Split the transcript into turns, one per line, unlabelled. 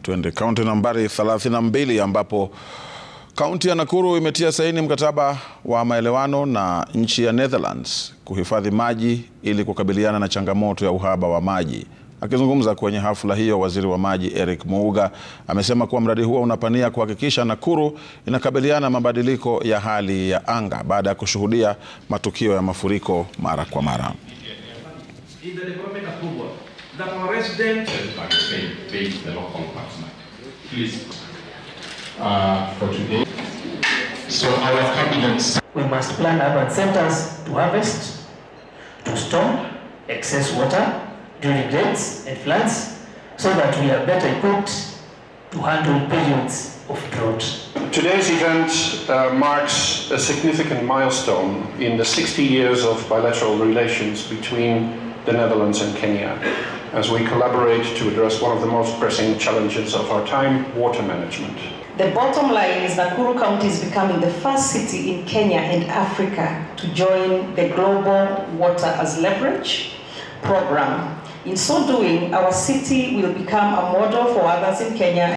Twende kaunti nambari 32 ambapo kaunti ya Nakuru imetia saini mkataba wa maelewano na nchi ya Netherlands kuhifadhi maji ili kukabiliana na changamoto ya uhaba wa maji. Akizungumza kwenye hafla hiyo, waziri wa maji Eric Muga amesema kuwa mradi huo unapania kuhakikisha Nakuru inakabiliana na mabadiliko ya hali ya anga baada ya kushuhudia matukio ya mafuriko mara kwa mara.
We must plan urban centers to harvest, to store excess water during rains and floods, so that we are better equipped to handle periods of drought.
Today's event marks a significant milestone in the 60 years of bilateral relations between the Netherlands and Kenya, as we collaborate to address one of the most pressing challenges of our time, water management.
The bottom line is that Nakuru County is becoming the first city in Kenya and Africa to join the Global Water as Leverage program. In so doing, our city will become a model for others in Kenya